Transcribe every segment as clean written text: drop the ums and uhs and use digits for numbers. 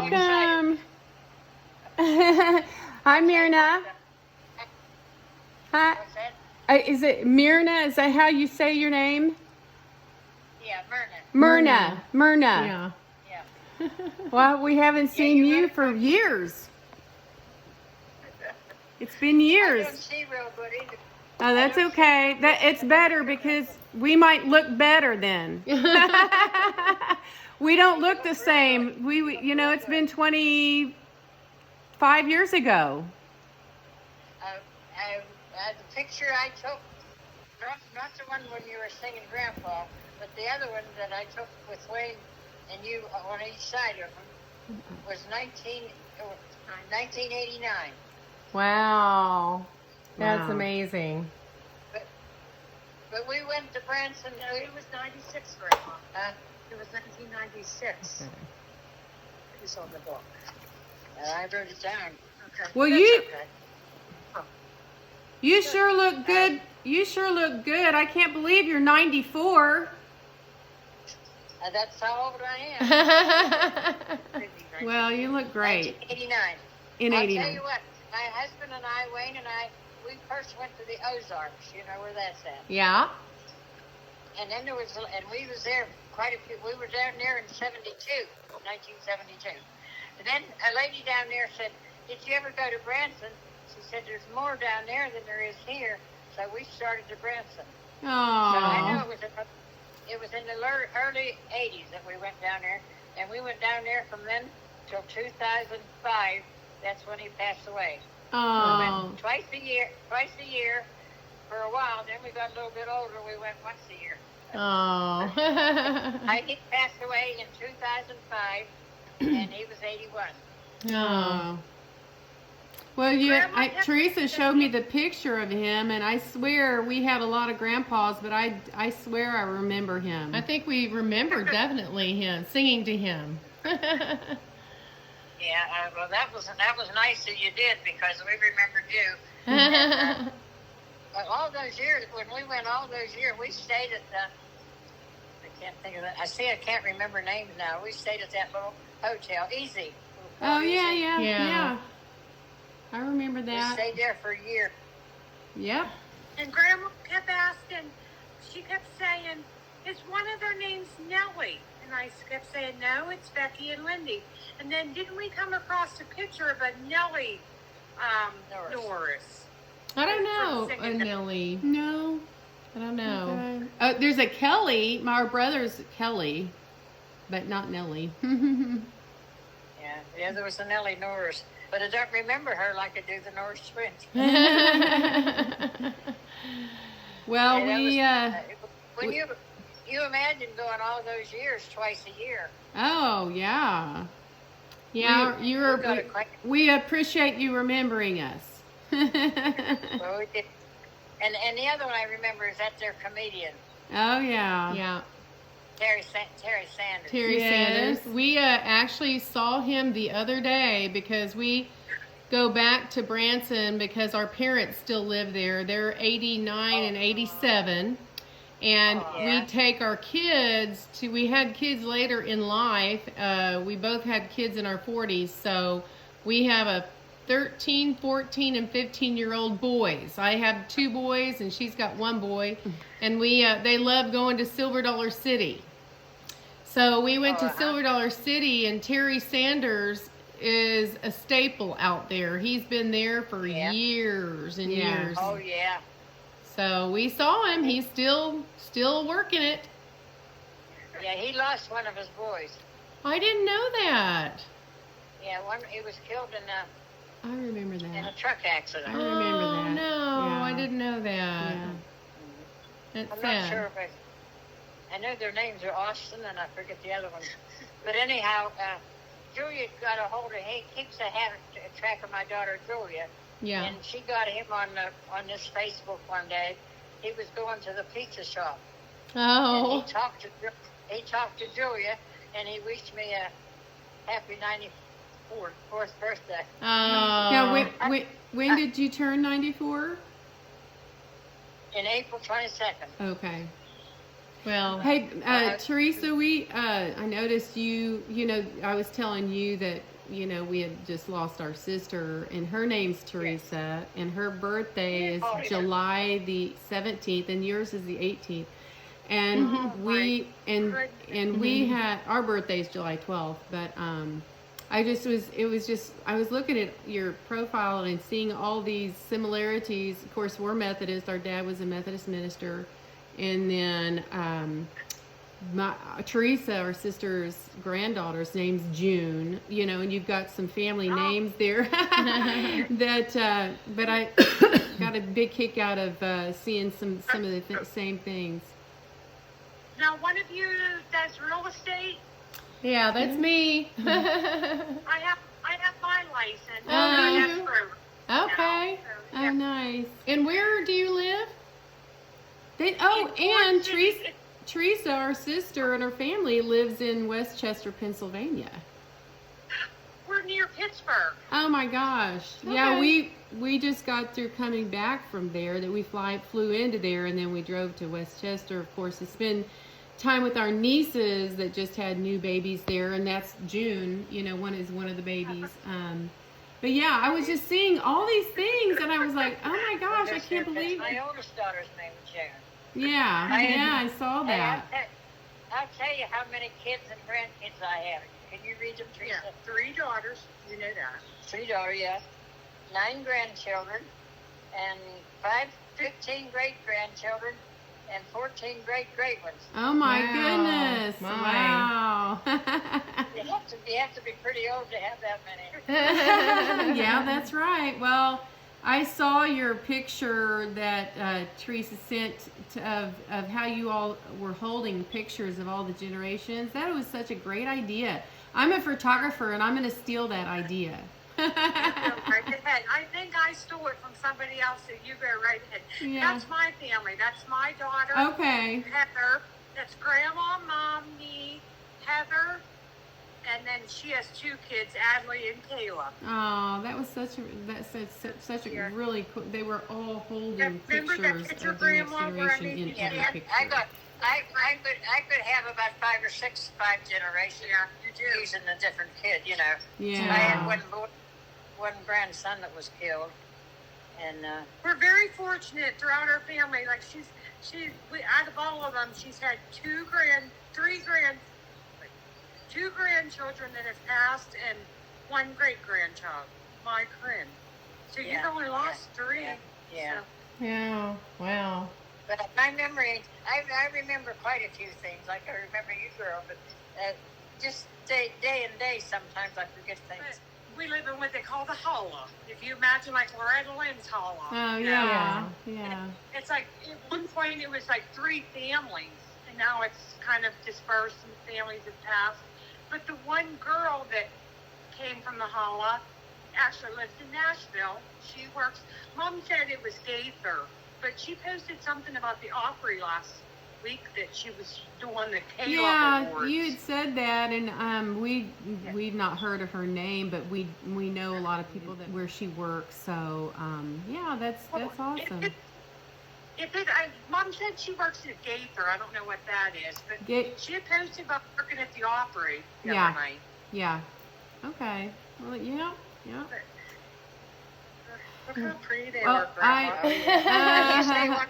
welcome. Hi, Myrna. Hi. Is it Myrna? Is that how you say your name? Yeah, Myrna. Myrna. Yeah. Well, we haven't seen you for years. It's been years. I don't see real good either. Oh, that's okay. It's better because we might look better then. We don't look the same. You know, it's been 25 years ago. The picture I took, not the one when you were singing Grandpa, but the other one that I took with Wayne and you on each side of them was 1989. Wow. That's amazing. But we went to Branson. No, it was 96, Grandma. It was 1996. Okay. It was on the book. And I wrote it down. Okay. Well, you sure look good. You sure look good. I can't believe you're 94. That's how old I am. Well, you look great. 1989. In 89. I'll tell you what. My husband and I, Wayne and I, we first went to the Ozarks. You know where that's at. Yeah. And then we was there quite a few. We were down there in 1972. And then a lady down there said, "Did you ever go to Branson?" She said, "There's more down there than there is here." So we started to Branson. Oh. So I know it was in the early 80s that we went down there, and we went down there from then till 2005. That's when he passed away. Oh. We went twice a year for a while. Then we got a little bit older. We went once a year. Oh. He passed away in 2005, and he was 81. Oh. Well, Teresa showed me the picture of him, and I swear we had a lot of grandpas, but I swear I remember him. I think we remember definitely him, singing to him. Yeah, well, that was nice that you did, because we remembered you. And, all those years, when we went all those years, we stayed at I can't think of that. I can't remember names now. We stayed at that little hotel, Easy. Oh, Easy. yeah. I remember that. We stayed there for a year. Yep. And Grandma kept asking, she kept saying, "Is one of their names Nellie?" And I kept saying, "No, it's Becky and Lindy." And then didn't we come across a picture of a Nellie Norris? I don't know, Nellie. No. I don't know. Okay. There's a Kelly. My brother's Kelly, but not Nellie. Yeah, there was a Nellie Norris. But I don't remember her like I do the Norris Twins. Well, when you imagine going all those years twice a year. Oh, yeah. Yeah, we appreciate you remembering us. Well, we did. And the other one I remember is that their comedian. Oh, yeah. Yeah. Terry Sanders. Terry Sanders. We actually saw him the other day because we go back to Branson because our parents still live there. They're 89 and 87. And we take our kids we had kids later in life. We both had kids in our 40s. So we have a 13, 14, and 15-year-old boys. I have 2 boys, and she's got 1 boy. And they love going to Silver Dollar City. So we went to Silver Dollar City, and Terry Sanders is a staple out there. He's been there for years and years. Oh, yeah. So we saw him. He's still working it. Yeah, he lost one of his boys. I didn't know that. Yeah, he was killed in I remember that. a truck accident. I remember that. No, Yeah. I didn't know that. Yeah. That's I'm sad. not sure if I know their names are Austin, and I forget the other one. But anyhow, Julia got a hold of. He keeps a track of my daughter Julia. Yeah. And she got him on this Facebook one day. He was going to the pizza shop. Oh. And he talked to Julia, and he wished me a happy 94th birthday. Oh. Now, when did you turn 94? In April 22nd. Okay. Well, Hey, Teresa, I noticed I was telling you that, we had just lost our sister, and her name's Teresa, and her birthday is July the 17th, and yours is the 18th. And we had, our birthday is July 12th, but, I was looking at your profile and seeing all these similarities. Of course, we're Methodist. Our dad was a Methodist minister. And then Teresa, our sister's granddaughter's name's June, and you've got some family names there that, but I got a big kick out of seeing some of the same things. Now, one of you does real estate? Yeah, that's me. I have my license. Oh, that's okay. So, yeah. Oh, nice. And where do you live? And Teresa, our sister, and her family lives in Westchester, Pennsylvania. We're near Pittsburgh. Oh my gosh! Okay. Yeah, we just got through coming back from there. That we flew into there, and then we drove to Westchester. Of course, to spend time with our nieces that just had new babies there, and that's June. One is one of the babies. But yeah, I was just seeing all these things, and I was like, oh my gosh, I can't believe My oldest daughter's name is June. Yeah, I saw that. I'll tell you how many kids and grandkids I have. Can you read them, Teresa? Yeah, 3 daughters. You know that. 3 daughters, yes. 9 grandchildren, and 15 great-grandchildren, and 14 great-great ones. Oh my Wow. goodness! Wow. You have to be pretty old to have that many. Yeah, that's right. Well, I saw your picture that Teresa sent of how you all were holding pictures of all the generations. That was such a great idea. I'm a photographer, and I'm going to steal that idea. Right ahead. I think I stole it from somebody else, so you go right ahead. Yeah. That's my family. That's my daughter, Okay. Heather. That's Grandma, Mom, me, Heather, and then she has 2 kids, Adley and Kayla. Oh, that was such a really cool. They were all holding Remember that pictures picture, of the next Grandma, where I generation made in you every stand? picture. I could have about 5 or 6 generations using a different kid, Yeah. I had one grandson that was killed, and We're very fortunate throughout our family. Like out of all of them, she's had 2 grandchildren that have passed, and 1 great-grandchild, my Corinne. So you've only lost 3. Yeah. So. Yeah. Wow. But my memory, I remember quite a few things. Like I remember you, girl, but just day and day, sometimes I forget things. We live in what they call the holla. If you imagine like Loretta Lynn's holla. Oh you know? yeah. It's like at one point it was like 3 families, and now it's kind of dispersed and families have passed. But the one girl that came from the holla actually lives in Nashville. She works. Mom said it was Gaither, but she posted something about the Opry last week that she was doing the Caleb Awards. You had said that, and we've not heard of her name, but we know a lot of people where she works. So that's awesome. Mom said she works at Gaither. I don't know what that is, but she had posted about working at the Opry the other night. Yeah. Okay. Well, yeah. Look how pretty they Well, are, Grandma.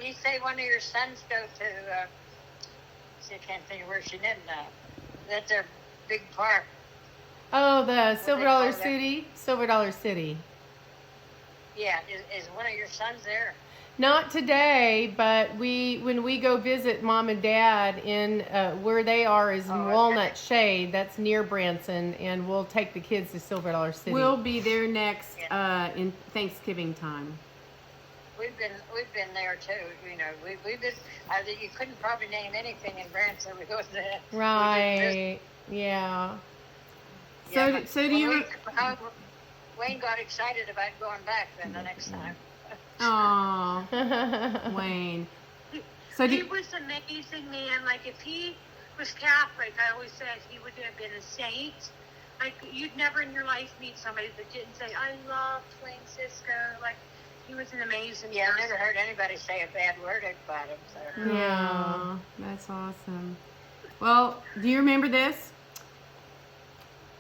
You say one of your sons go to, I can't think of where she didn't, that's their big park. Oh, the Silver Dollar call that? City. Silver Dollar City. Yeah, is one of your sons there? Not today, but when we go visit Mom and Dad in where they are is in Walnut Shade. That's near Branson, and we'll take the kids to Silver Dollar City. We'll be there next in Thanksgiving time. We've been there too. We've been. You couldn't probably name anything in Branson. We go there. Right. Yeah. So do you? Wayne got excited about going back then the next time. Aw, Wayne. So he was an amazing man. Like if he was Catholic, I always said he would have been a saint. Like you'd never in your life meet somebody that didn't say, "I love Wayne Cisco." Like He was an amazing Yeah, I person. never heard anybody say a bad word about him. So. Yeah, that's awesome. Well, do you remember this?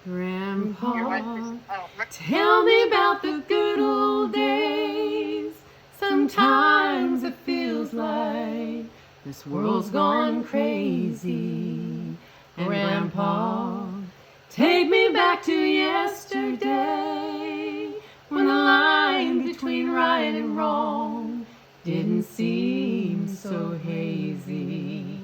Grandpa, tell me about the good old days. Sometimes it feels like this world's gone crazy. And Grandpa, take me back to yesterday, when the line between right and wrong didn't seem so hazy.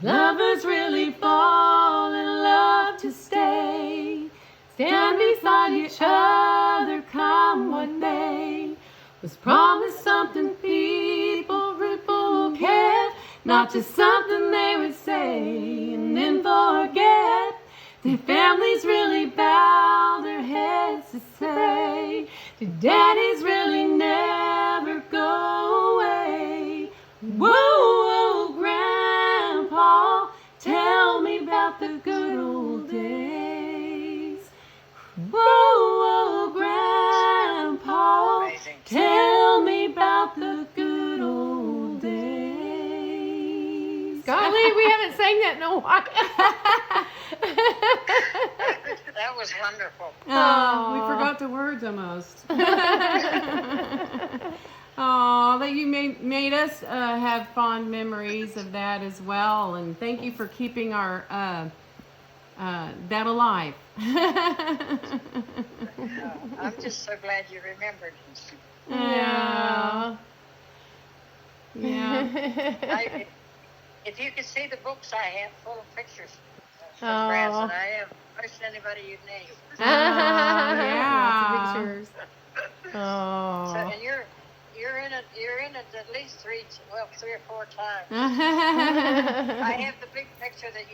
Lovers really fall in love to stay, stand beside each other come what may. Was promised something people would forget, not just something they would say and then forget. Their families really bow their heads to say, the daddies really never go away. Whoa, whoa, Grandpa, tell me about the good old days. Whoa, whoa, Grandpa, Amazing. tell me about the good old days. Golly, we haven't sang that in a while. That was wonderful. Oh, we forgot the words almost. Oh, that you made us have fond memories of that as well, and thank you for keeping our that alive. I'm just so glad you remembered. Yeah. Yeah. If you could see the books I have full of pictures from Oh. Branson, I have most anybody you'd name. Yeah. Lots of pictures. So, Oh. and you're in it at least 3 or 4 times. I have the big picture that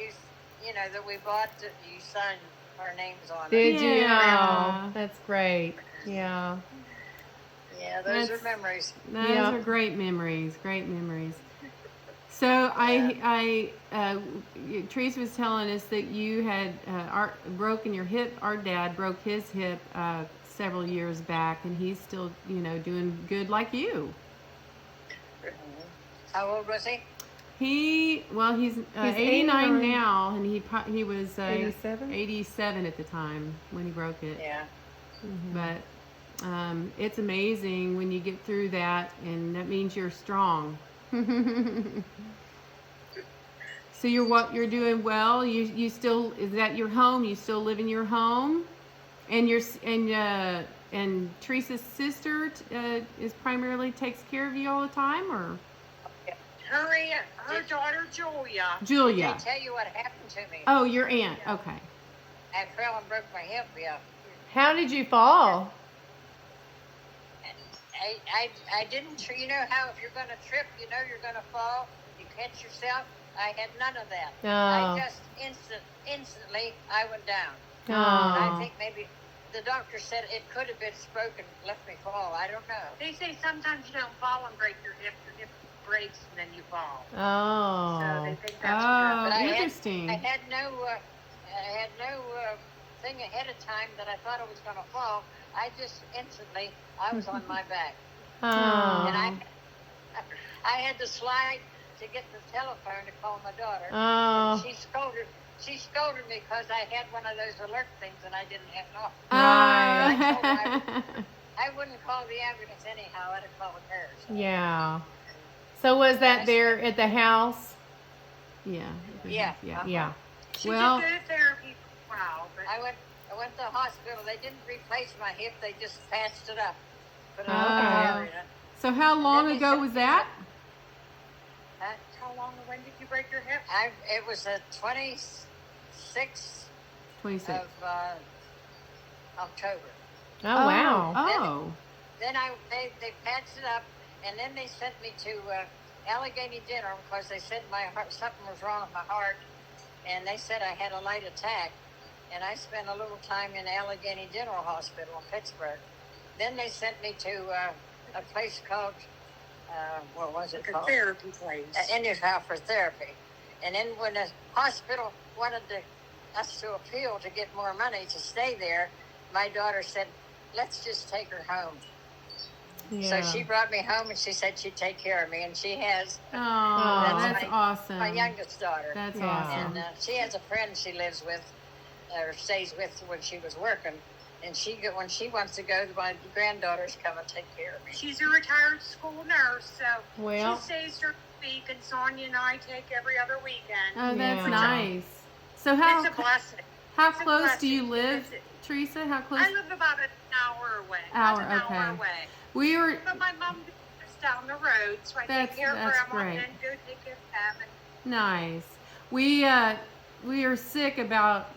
that we bought that you signed our names on. Did you? Yeah. Oh, that's great. Yeah. Yeah, those That's- are memories. Those Yeah. are great memories. Great memories. So Teresa was telling us that you had broken your hip. Our dad broke his hip several years back, and he's still, doing good like you. How old was he? He's 89 89 now, and he was 87? 87 at the time when he broke it. Yeah. But it's amazing when you get through that, and that means you're strong. So you're doing well. You still, is that your home? You still live in your home, and and Teresa's sister is primarily takes care of you all the time, or Her daughter Julia. Julia? I'll tell you what happened to me. Oh, your aunt. Okay. I fell and broke my hip. Yeah. How did you fall? I didn't. You know how if you're going to trip, you know you're going to fall. You catch yourself. I had none of that. Oh. I just instantly I went down. Oh. And I think maybe the doctor said it could have been stroke and left me fall. I don't know. They say sometimes you don't fall and break your hip breaks and then you fall. So Oh. they think that's Oh, But I had- interesting. I had no thing ahead of time that I thought I was going to fall. I just instantly I was on my back, Oh. and I had to slide to get the telephone to call my daughter. Oh. She scolded me because I had one of those alert things and I didn't have no. Right. I wouldn't call the ambulance anyhow. I'd have called her. So. Yeah. So was that there at the house? Yeah. Yeah. Yeah. Yeah. She Well- did go to therapy for a while, but I went to the hospital. They didn't replace my hip. They just patched it up. Put it Oh. on area. So how long Then they ago said- was that? how long? When did you break your hip? It was the 26th 26. of October. Oh, wow. Oh. Then they patched it up, and then they sent me to Allegheny General because they said my heart, something was wrong with my heart, and they said I had a light attack, and I spent a little time in Allegheny General Hospital in Pittsburgh. Then they sent me to a place called what was it Like a called? therapy place. Anyhow, for therapy. And then when the hospital wanted us to appeal to get more money to stay there, my daughter said, let's just take her home. So she brought me home, and she said she'd take care of me, and she has. Oh, that's awesome. My youngest daughter. That's awesome. And she has a friend she lives with, or stays with when she was working. And when she wants to go, my granddaughters come and take care of me. She's a retired school nurse, so Well. she stays her week, and Sonia and I take every other weekend. Oh, that's Yeah. nice. So It's a blessing. how It's a close do you blessing. live, Teresa? How close? I live about an hour away. Hour, About an okay. hour away. We were. But my mom lives down the road, so I That's- take care of that's Grandma great. and go take care of them. Nice. We are sick about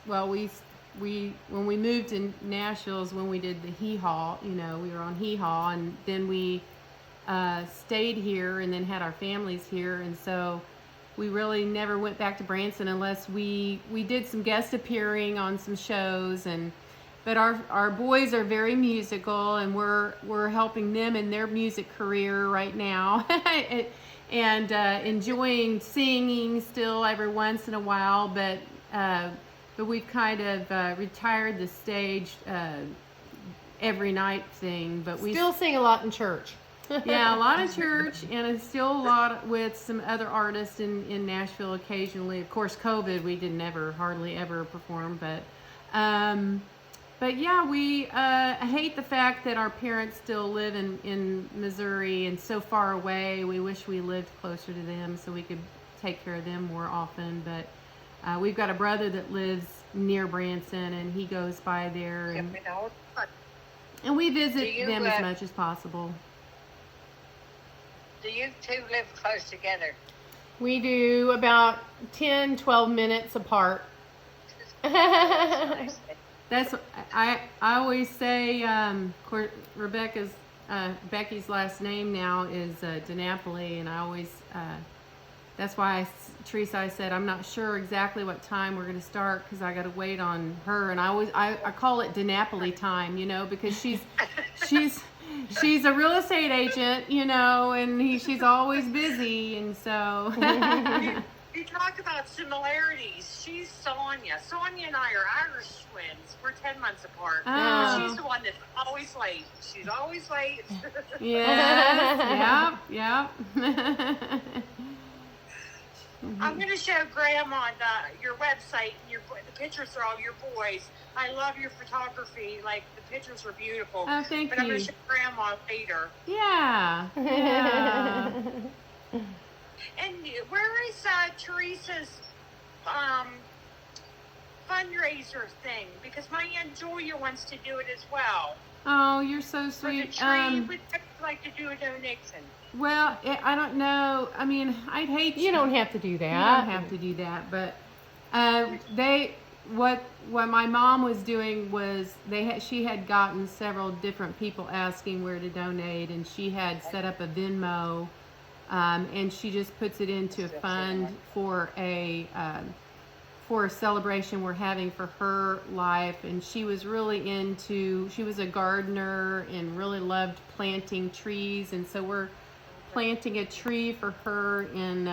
well when we moved to Nashville is when we did the Hee Haw, we were on Hee Haw, and then we stayed here and then had our families here, and so we really never went back to Branson unless we did some guest appearing on some shows, but our boys are very musical, and we're helping them in their music career right now. And enjoying singing still every once in a while, but we've kind of retired the stage every night thing. But we Still sing a lot in church. yeah, a lot of church, and it's still a lot with some other artists in Nashville occasionally. Of course, COVID, we didn't hardly ever perform, but yeah, we hate the fact that our parents still live in Missouri and so far away. We wish we lived closer to them so we could take care of them more often. But we've got a brother that lives near Branson, and he goes by there, and we visit them as much as possible. Do you two live close together? We do about 10, 12 minutes apart. Nice. That's I always say. Of course, Becky's last name now is DiNapoli, and I always that's why Teresa, I said I'm not sure exactly what time we're going to start because I got to wait on her, and I call it DiNapoli time, because she's a real estate agent, and she's always busy, and so. You talk about similarities. She's Sonia. Sonia and I are Irish twins. We're 10 months apart. Oh. She's the one that's always late. She's always late. Yes, yep. I'm going to show Grandma your website. The pictures are all your boys. I love your photography. Like, the pictures are beautiful. Oh, thank But I'm you. going to show Grandma later. Yeah. And where is Teresa's fundraiser thing? Because my Aunt Julia wants to do it as well. Oh, you're so For the sweet. tree, we'd like to do a donation. Well, I don't know. I mean, I'd hate You don't have to do that. You don't have to do that, but what my mom was doing was she had gotten several different people asking where to donate, and she had set up a Venmo, and she just puts it into a fund for a celebration we're having for her life. And she was she was a gardener and really loved planting trees, and so we're planting a tree for her in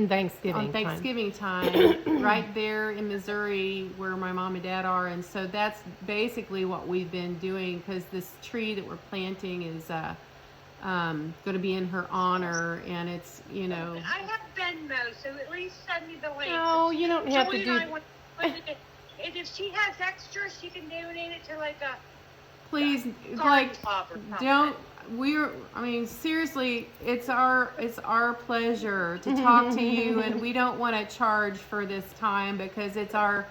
Thanksgiving time right there in Missouri where my mom and dad are. And so that's basically what we've been doing, because this tree that we're planting is going to be in her honor, and it's I have Venmo, so at least send me the link. No, you don't have to Julie do. and I want to put it in. And if she has extra, she can donate it to like a please garden club or something. Seriously, it's our pleasure to talk to you, and we don't want to charge for this time because it's our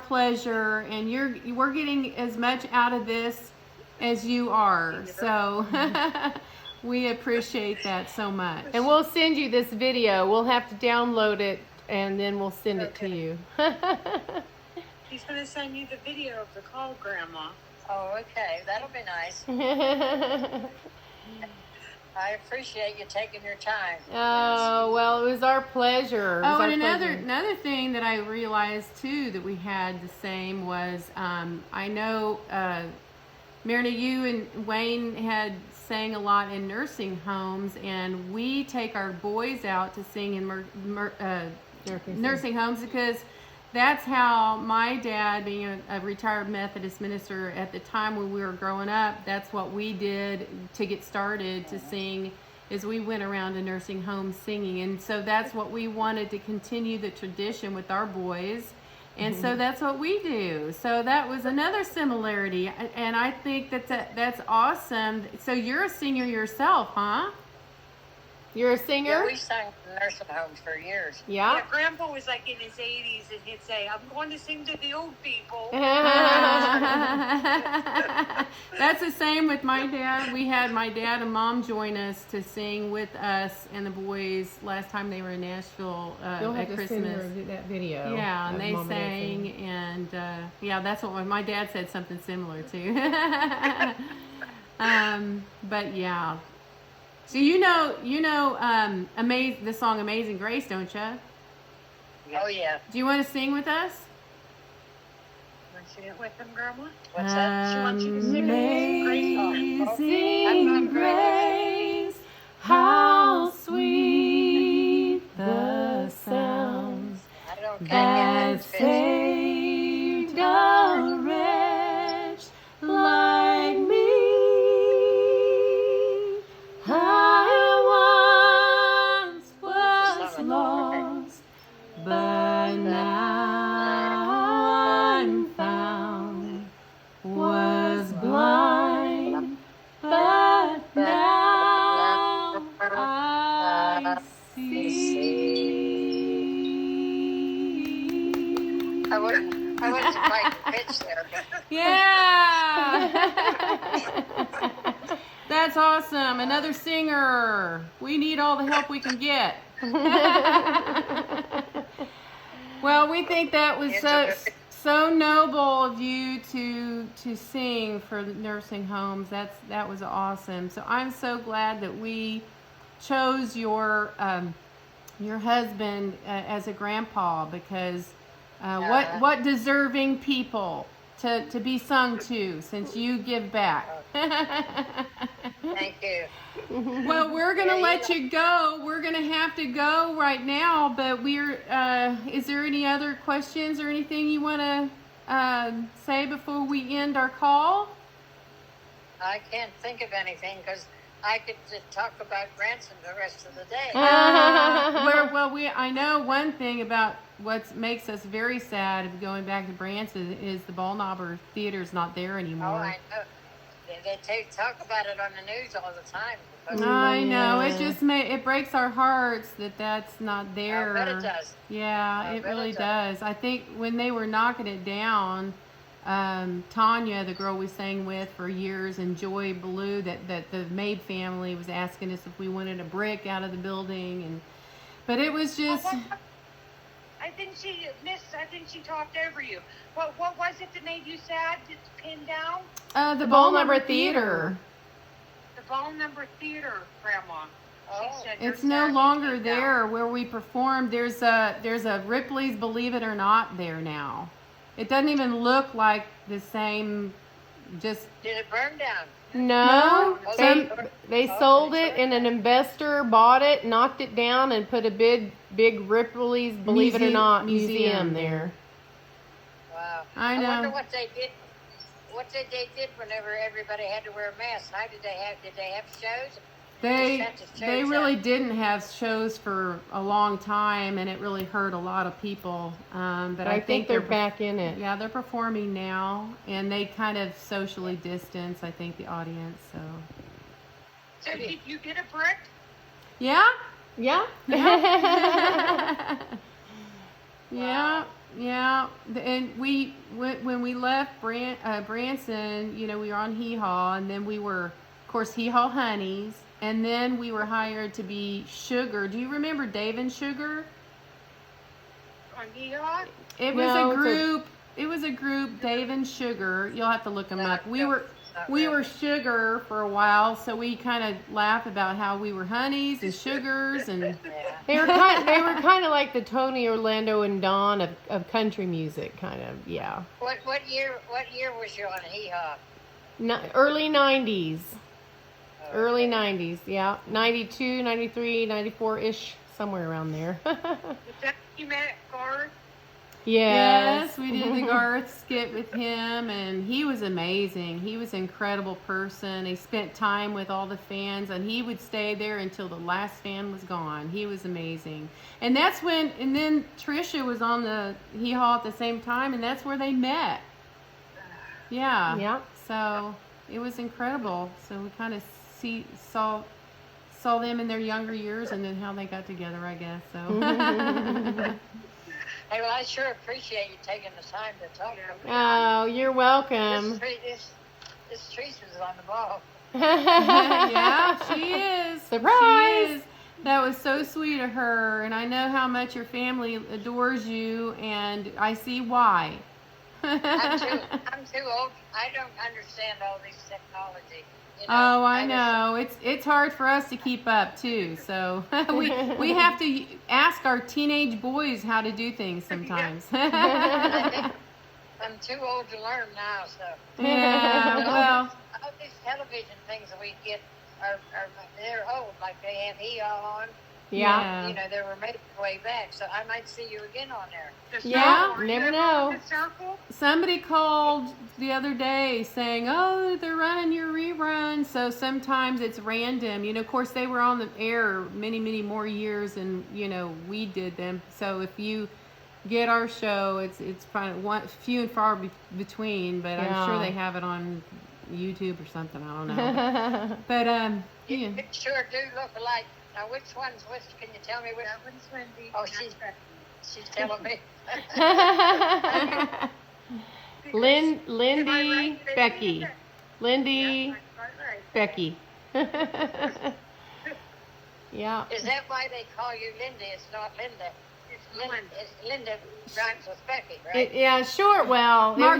pleasure, and we're getting as much out of this as you are. So we appreciate that so much. And we'll send you this video. We'll have to download it, and then we'll send it to you. He's going to send you the video of the call, Grandma. Oh, okay. That'll be nice. I appreciate you taking your time. Oh, well, it was our pleasure. It was Oh, our and pleasure. another thing that I realized too that we had the same was I know Myrna, you and Wayne had sang a lot in nursing homes, and we take our boys out to sing in nursing homes because that's how my dad, being a retired Methodist minister at the time when we were growing up, that's what we did to get started to sing, is we went around to nursing homes singing. And so that's what we wanted to continue the tradition with our boys. And so that's what we do. So that was another similarity. And I think that's awesome. So you're a singer yourself, huh? You're a Yeah, singer? we sang in nursing homes for years. Yeah. Yeah, Grandpa was like in his 80s, and he'd say, "I'm going to sing to the old people." That's the same with my dad. We had my dad and mom join us to sing with us and the boys last time they were in Nashville You'll at have to send Christmas. her that video. Yeah, and of they Mom Dad sang, singing. and yeah, that's what my dad said, something similar too. But yeah. So you know, the song "Amazing Grace," don't you? Oh, yeah. Do you want to sing with us? Want to sing it with them, Grandma? What's that? She wants you to sing it. Amazing Grace, how sweet the sounds I don't that get saved a wretch like me. I once was lost, but now I'm found. Was blind, but now I see. I wasn't quite pitch there, but Yeah. That's awesome. Another singer. We need all the help we can get. Well, we think that was so noble of you to sing for the nursing homes. That was awesome. So I'm so glad that we chose your husband as a grandpa, because what deserving people to be sung to, since you give back. thank you. Well, we're gonna let you go. We're gonna have to go right now, but is there any other questions or anything you want to say before we end our call? I can't think of anything because I could just talk about Branson the rest of the day. I know one thing about what makes us very sad of going back to Branson is the Baldknobbers Theater's not there anymore. Oh, I know. They talk about it on the news all the time. I know. It just it breaks our hearts that that's not there. I bet it does. Yeah, it really does. I think when they were knocking it down, Tanya, the girl we sang with for years, and Joy Blue, that the Maid family was asking us if we wanted a brick out of the building, but it was just. I think she talked over you. What was it that made you sad? To pin down The Baldknobber Theater. the Baldknobbers Theater, Grandma. She said It's you're no sad longer you came down. there where we performed. There's a Ripley's Believe It or Not there now. It doesn't even look like the same. Just Did it burn down? No, No? they sold it, and an investor bought it, knocked it down, and put a big Ripley's Believe It or Not museum there. Wow. I know. wonder what they did. What they did whenever everybody had to wear masks. How did they have? Did they have shows? they really didn't have shows for a long time, and it really hurt a lot of people. But I think they're back in it. Yeah, they're performing now, and they kind of socially distance, I think, the audience. So So did you get a brick? yeah. Yeah. Yeah. And when we left Branson, we were on Hee Haw, and then we were, of course, Hee Haw Honeys, and then we were hired to be Sugar. Do you remember Dave and Sugar? On Hee Haw? It was No, a group. It was a group, Dave and Sugar. You'll have to look them up. We were Sugar for a while, so we kind of laugh about how we were Honeys and Sugars, and They were kind of like the Tony, Orlando, and Dawn of country music, kind of. Yeah. What year was you on Hee Haw? Early 90s. Early 90s, yeah. 92, 93, 94-ish, somewhere around there. Was that you met Garth? Yes, we did the Garth skit with him, and he was amazing. He was an incredible person. He spent time with all the fans, and he would stay there until the last fan was gone. He was amazing. And that's when, and then Trisha was on the Hee Haw at the same time, and that's where they met. Yeah. Yeah. So it was incredible. So we kind of saw them in their younger years, and then how they got together, I guess. So. Hey, well, I sure appreciate you taking the time to talk to me. Oh, you're welcome. This Teresa's on the ball. Yeah, she is. Surprise! She is. That was so sweet of her, and I know how much your family adores you, and I see why. I'm too old. I don't understand all this technology. You know, Oh, I know. It's hard for us to keep up too. So we have to ask our teenage boys how to do things sometimes. I'm too old to learn now, so. Yeah, well. All these television things that we get are they're old. Like they have Hee Haw on. Yeah. You know, they were made way back, so I might see you again on there. Yeah, never know. The circle? Somebody called the other day saying, "Oh, they're running your rerun." So sometimes it's random. You know, of course, they were on the air many, many more years than we did them. So if you get our show, it's probably few and far between. But I'm sure they have it on YouTube or something. I don't know. But You sure do look alike. Now, which one's which? Can you tell me which? That one's Lindy. Oh, she's telling me. Lindy, Becky. Lindy, Becky. Yeah. Is that why they call you Lindy? It's not Linda. It's Linda rhymes with Becky, right? Yeah, sure. Well, our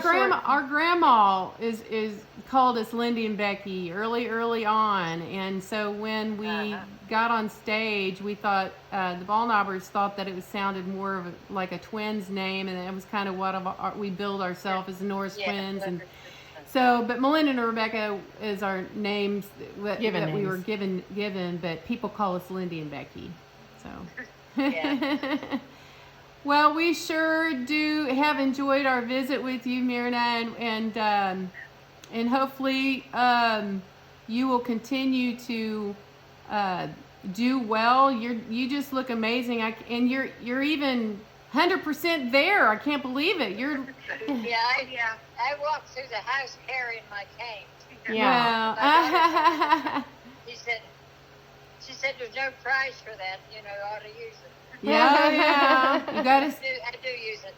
grandma is called us Lindy and Becky early on, and so when we got on stage, we thought the Baldknobbers thought that it sounded more of like a twins name, and it was kind of what we billed ourselves as the Norris Twins, and so. But Melinda and Rebecca is our names that we were given, but people call us Lindy and Becky. So. Yeah. Well, we sure do have enjoyed our visit with you, Myrna, and hopefully you will continue to do well. You just look amazing, and you're even 100% there. I can't believe it. I walked through the house carrying my cane. Yeah. Well, she said there's no prize for that. You ought to use it. Yeah. You gotta. I do use it,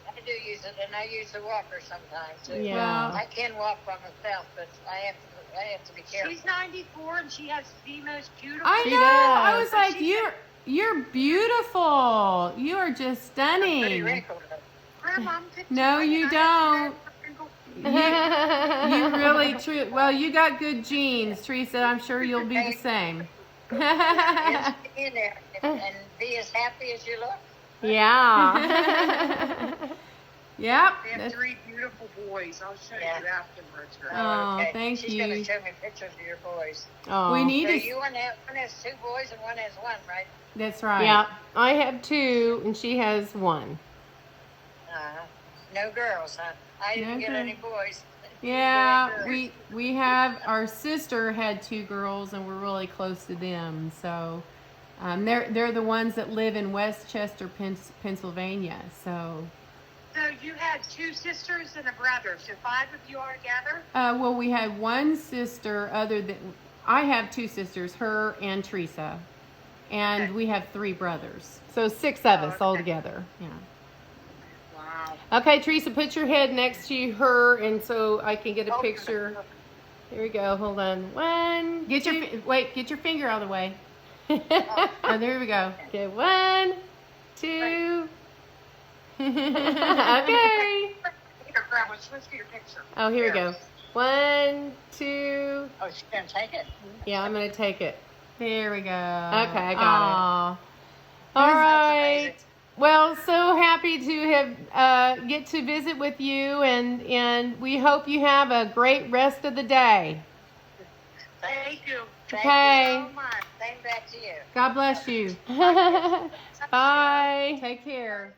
and I use the walker sometimes too. Yeah. Well, I can walk by myself, but I have to be careful. She's 94 and she has the most beautiful. I She know. does. I was like, you're beautiful. You are just Pretty stunning. wrinkled. Grandma, No, you don't. You really true. Well, you got good genes, Teresa. I'm sure you'll be the same. Just be in there and be as happy as you look. Yeah. Yep. They have 3 beautiful boys. I'll show you afterwards. Oh, Okay. thank She's you. going to show me pictures of your boys. Oh. We need So to. one has 2 boys and one has 1, right? That's right. Yeah. I have 2 and she has 1. No girls, huh? I didn't get Okay. any boys. Yeah, we have our sister had 2 girls, and we're really close to them. So they're the ones that live in Westchester, Pennsylvania. So you had 2 sisters and a brother, so 5 of you are together? well, we had one sister. I have 2 sisters, her and Teresa, and we have 3 brothers. So 6 of us okay. all together. Yeah. Wow. Okay, Teresa, put your head next to her, and so I can get a picture. Here we go. Hold on. 1. Get your finger out of the way. Oh, there we go. Okay. 1, 2. Okay. Here, Grandma, let's get your picture. Oh, here we go. 1, 2. Oh, she's going to take it? Yeah, I'm gonna take it. There we go. Okay, I got got All That's right. amazing. Well, so happy to have get to visit with you, and we hope you have a great rest of the day. Thank you. Okay. Thank you so much. Same back to you. God bless you. Bye. Take care.